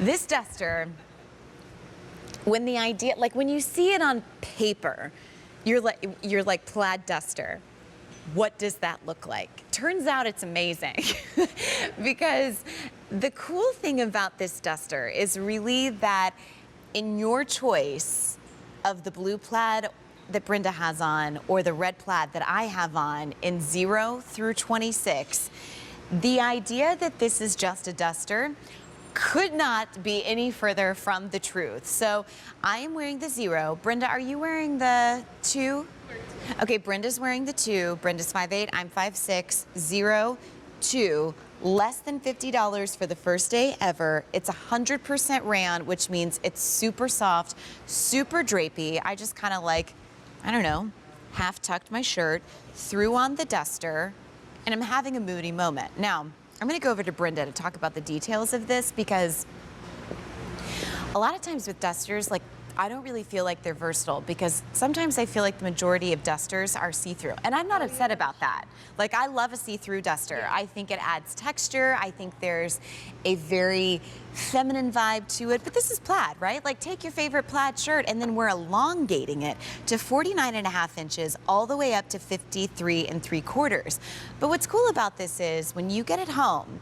This duster, when the idea, like when you see it on paper, you're like Plaid duster. What does that look like? Turns out it's amazing because the cool thing about this duster is really that in your choice of the blue plaid that Brenda has on or the red plaid that I have on in 0 through 26, the idea that this is just a duster could not be any further from the truth. So I am wearing the 0. Brenda, are you wearing the 2? Okay, Brenda's wearing the 2. Brenda's 5'8", I'm 5'6", 0, 2. Less than $50 for the first day ever. It's 100% rayon, which means it's super soft, super drapey. I just kind of like, I don't know, half tucked my shirt, threw on the duster, and I'm having a moody moment. Now, I'm gonna go over to Brenda to talk about the details of this because a lot of times with dusters, like, I don't really feel like they're versatile because sometimes I feel like the majority of dusters are see-through. And I'm not upset about that. Like, I love a see-through duster. Yeah. I think it adds texture. I think there's a very feminine vibe to it. But this is plaid, right? Like, take your favorite plaid shirt and then we're elongating it to 49.5 inches all the way up to 53 3/4. But what's cool about this is when you get it home,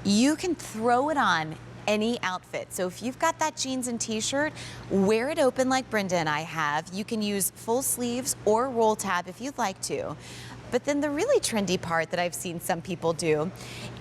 you can throw it on any outfit. So if you've got that jeans and t-shirt, wear it open like Brenda and I have. You can use full sleeves or roll tab if you'd like to. But then the really trendy part that I've seen some people do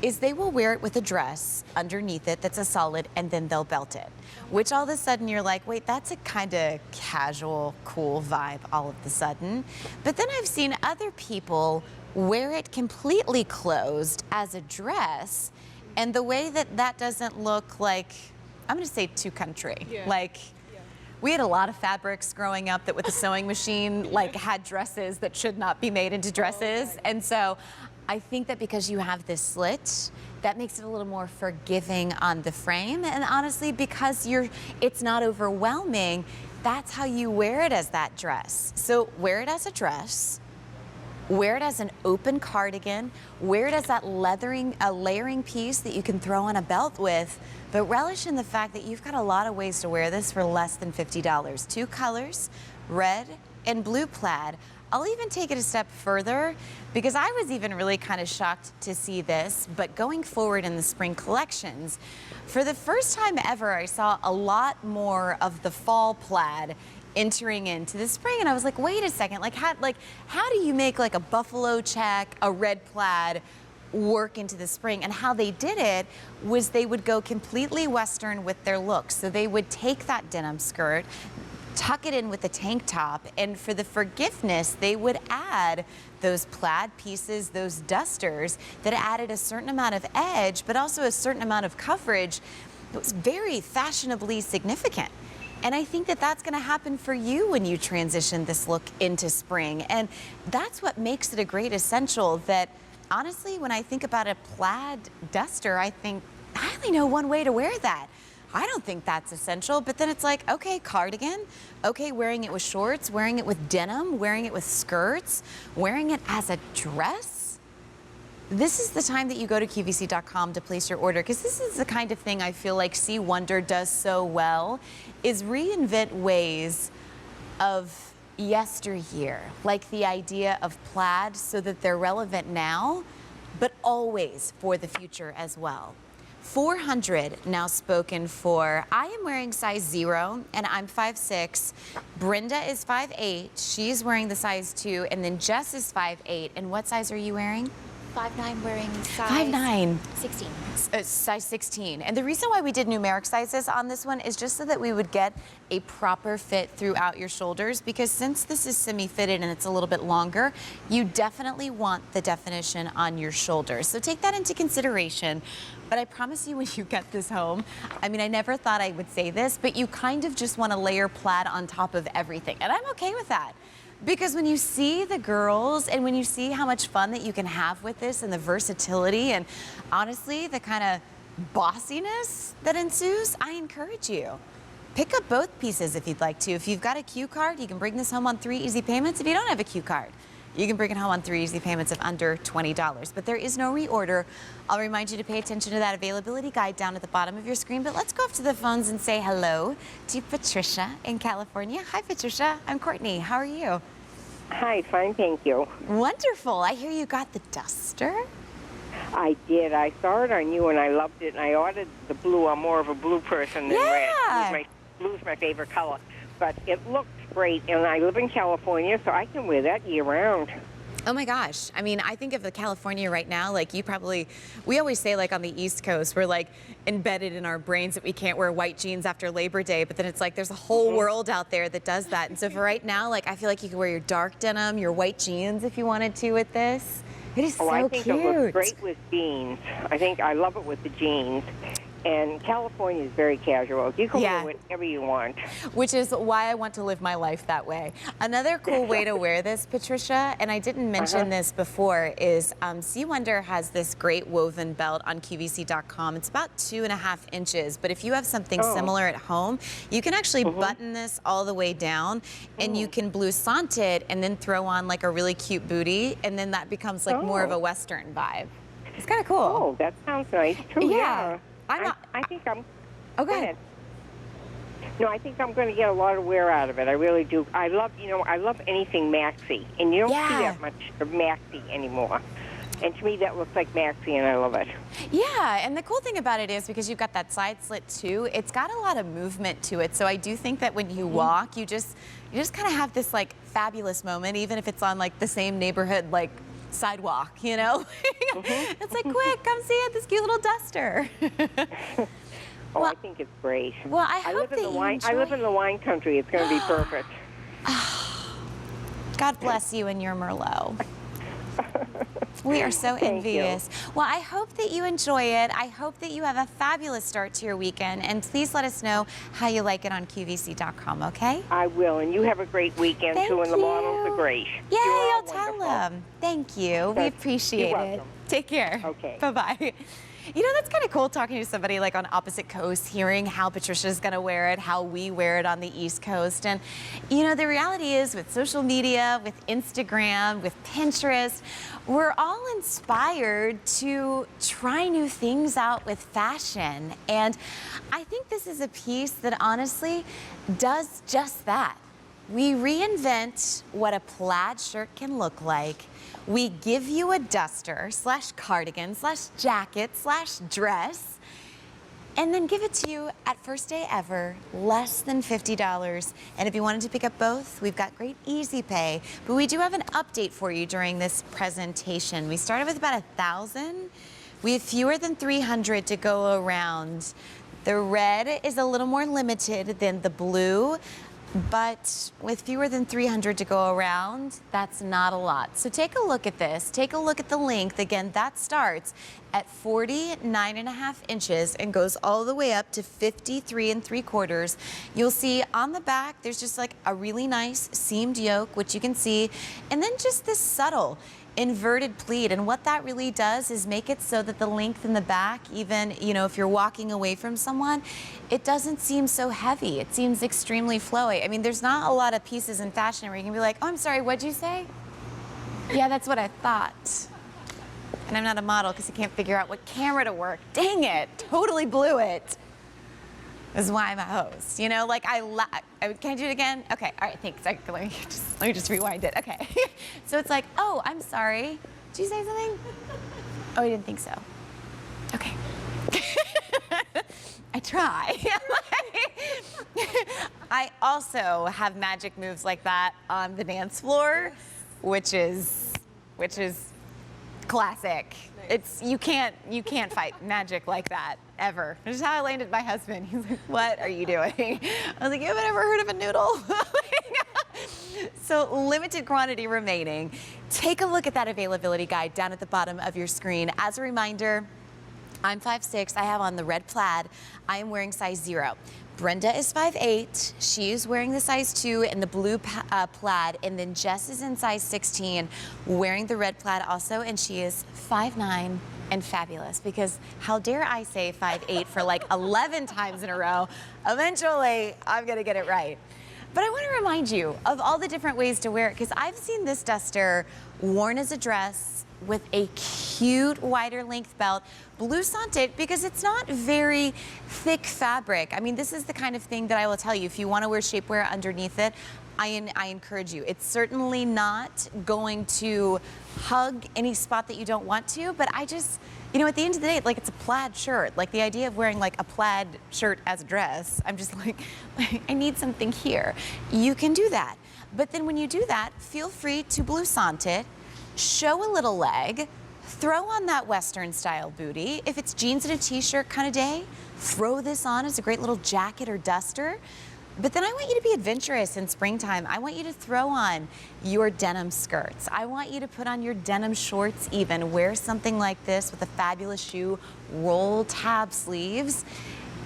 is they will wear it with a dress underneath it that's a solid and then they'll belt it. Which all of a sudden you're like, wait, that's a kind of casual, cool vibe all of a sudden. But then I've seen other people wear it completely closed as a dress. And the way that that doesn't look like, I'm gonna say too country. Yeah. Like, we had a lot of fabrics growing up that with a sewing machine, like had dresses that should not be made into dresses. Okay. And so I think that because you have this slit, that makes it a little more forgiving on the frame. And honestly, because it's not overwhelming, that's how you wear it as that dress. So wear it as a dress. Wear it as an open cardigan, wear it as that layering piece that you can throw on a belt with, but relish in the fact that you've got a lot of ways to wear this for less than $50. 2 colors, red and blue plaid. I'll even take it a step further because I was even really kind of shocked to see this, but going forward in the spring collections, for the first time ever, I saw a lot more of the fall plaid entering into the spring, and I was like, wait a second, how do you make like a buffalo check, a red plaid work into the spring? And how they did it was they would go completely Western with their look. So they would take that denim skirt, tuck it in with a tank top, and for the forgiveness, they would add those plaid pieces, those dusters that added a certain amount of edge, but also a certain amount of coverage. It was very fashionably significant. And I think that that's gonna happen for you when you transition this look into spring. And that's what makes it a great essential that, honestly, when I think about a plaid duster, I think, I only know one way to wear that. I don't think that's essential, but then it's like, okay, cardigan, okay, wearing it with shorts, wearing it with denim, wearing it with skirts, wearing it as a dress. This is the time that you go to QVC.com to place your order, because this is the kind of thing I feel like C Wonder does so well, is reinvent ways of yesteryear, like the idea of plaid so that they're relevant now, but always for the future as well. 400 now spoken for. I am wearing size 0 and I'm 5'6". Brenda is 5'8". She's wearing the size 2, and then Jess is 5'8". And what size are you wearing? 5'9", wearing size 5'9". 16. Size 16. And the reason why we did numeric sizes on this one is just so that we would get a proper fit throughout your shoulders, because since this is semi-fitted and it's a little bit longer, you definitely want the definition on your shoulders. So take that into consideration. But I promise you, when you get this home, I mean, I never thought I would say this, but you kind of just want to layer plaid on top of everything. And I'm okay with that. Because when you see the girls and when you see how much fun that you can have with this and the versatility and honestly the kind of bossiness that ensues, I encourage you. Pick up both pieces if you'd like to. If you've got a Q card, you can bring this home on 3 easy payments. If you don't have a Q card, You can bring it home on 3 easy payments of under $20. But there is no reorder. I'll remind you to pay attention to that availability guide down at the bottom of your screen. But let's go up to the phones and say hello to Patricia in California. Hi, Patricia. I'm Courtney. How are you? Hi, fine, thank you. Wonderful. I hear you got the duster. I did. I saw it on you, and I loved it, and I ordered the blue. I'm more of a blue person than red. Blue's my favorite color. But it looked great, and I live in California, so I can wear that year-round. Oh my gosh. I mean, I think of California right now, like we always say like on the East Coast, we're like embedded in our brains that we can't wear white jeans after Labor Day, but then it's like there's a whole world out there that does that. And so for right now, like I feel like you could wear your dark denim, your white jeans if you wanted to with this. It is so I think cute. it looks great with jeans. I love it with the jeans. And California is very casual. You can wear whatever you want. Which is why I want to live my life that way. Another cool way to wear this, Patricia, and I didn't mention this before, is Sea Wonder has this great woven belt on QVC.com. It's about 2.5 inches, but if you have something similar at home, you can actually button this all the way down, and you can blouson it and then throw on like a really cute bootie, and then that becomes like more of a Western vibe. It's kind of cool. Oh, that sounds nice too. Yeah. I think I'm. Oh, go ahead. No, I think I'm going to get a lot of wear out of it. I really do. I love anything maxi, and you don't see that much of maxi anymore. And to me, that looks like maxi, and I love it. Yeah, and the cool thing about it is because you've got that side slit too, it's got a lot of movement to it. So I do think that when you walk, you just kind of have this like fabulous moment, even if it's on like the same neighborhood like sidewalk, you know? It's like, quick, come see it, this cute little duster. Well, I think it's great. Well, I live in the wine country. It's going to be perfect. God bless you and your Merlot. We are so envious. Well, I hope that you enjoy it. I hope that you have a fabulous start to your weekend. And please let us know how you like it on QVC.com, okay? I will. And you have a great weekend, too. And the models are great. Yay, I'll tell them. Thank you. We appreciate it. Take care. Okay. Bye-bye. You know, that's kind of cool talking to somebody like on opposite coasts, hearing how Patricia's going to wear it, how we wear it on the East Coast. And, you know, the reality is with social media, with Instagram, with Pinterest, we're all inspired to try new things out with fashion. And I think this is a piece that honestly does just that. We reinvent what a plaid shirt can look like. We give you a duster / cardigan / jacket / dress, and then give it to you at first day ever, less than $50. And if you wanted to pick up both, we've got great easy pay. But we do have an update for you during this presentation. We started with about 1,000. We have fewer than 300 to go around. The red is a little more limited than the blue, but with fewer than 300 to go around, that's not a lot. So take a look at this. Take a look at the length. Again, that starts at 49.5 inches and goes all the way up to 53 3/4. You'll see on the back, there's just like a really nice seamed yoke, which you can see, and then just this subtle inverted pleat. And what that really does is make it so that the length in the back, even, you know, if you're walking away from someone, it doesn't seem so heavy. It seems extremely flowy. I mean, there's not a lot of pieces in fashion where you can be like, oh, I'm sorry, what'd you say? Yeah, that's what I thought. And I'm not a model because I can't figure out what camera to work. Dang it, totally blew it. This is why I'm a host. You know, like can I do it again? Okay, all right, thanks. Let me just rewind it. Okay. So it's like, oh, I'm sorry. Did you say something? Oh, I didn't think so. Okay. I try. I also have magic moves like that on the dance floor, which is classic. It's you can't fight magic like that ever. This is how I landed my husband. He's like, "What are you doing?" I was like, "You haven't ever heard of a noodle?" So limited quantity remaining. Take a look at that availability guide down at the bottom of your screen. As a reminder, I'm 5'6". I have on the red plaid. I am wearing size 0. Brenda is 5'8". She is wearing the size 2 and the blue plaid. And then Jess is in size 16, wearing the red plaid also. And she is 5'9" and fabulous. Because how dare I say 5'8" for like 11 times in a row? Eventually, I'm going to get it right. But I want to remind you of all the different ways to wear it, because I've seen this duster worn as a dress with a cute wider length belt, blue santet, because it's not very thick fabric. I mean, this is the kind of thing that I will tell you, if you want to wear shapewear underneath it, I encourage you. It's certainly not going to hug any spot that you don't want to, but I just, you know, at the end of the day, like, it's a plaid shirt. Like, the idea of wearing like a plaid shirt as a dress, I'm just like, I need something here. You can do that. But then when you do that, feel free to blue sant it, show a little leg, throw on that Western style booty. If it's jeans and a t-shirt kind of day, throw this on as a great little jacket or duster. But then I want you to be adventurous in springtime. I want you to throw on your denim skirts. I want you to put on your denim shorts even. Wear something like this with a fabulous shoe, roll tab sleeves.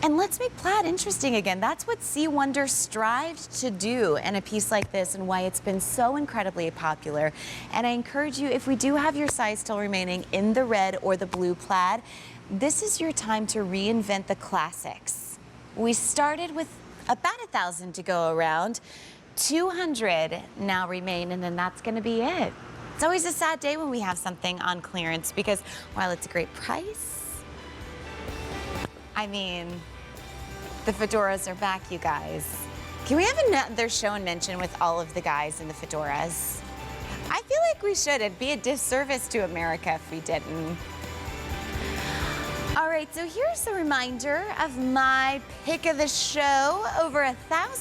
And let's make plaid interesting again. That's what C. Wonder strived to do in a piece like this, and why it's been so incredibly popular. And I encourage you, if we do have your size still remaining in the red or the blue plaid, this is your time to reinvent the classics. We started with about 1,000 to go around. 200 now remain, and then that's going to be it. It's always a sad day when we have something on clearance, because while it's a great price, I mean, the fedoras are back, you guys. Can we have another show and mention with all of the guys in the fedoras? I feel like we should. It'd be a disservice to America if we didn't. All right, so here's a reminder of my pick of the show. Over 1,000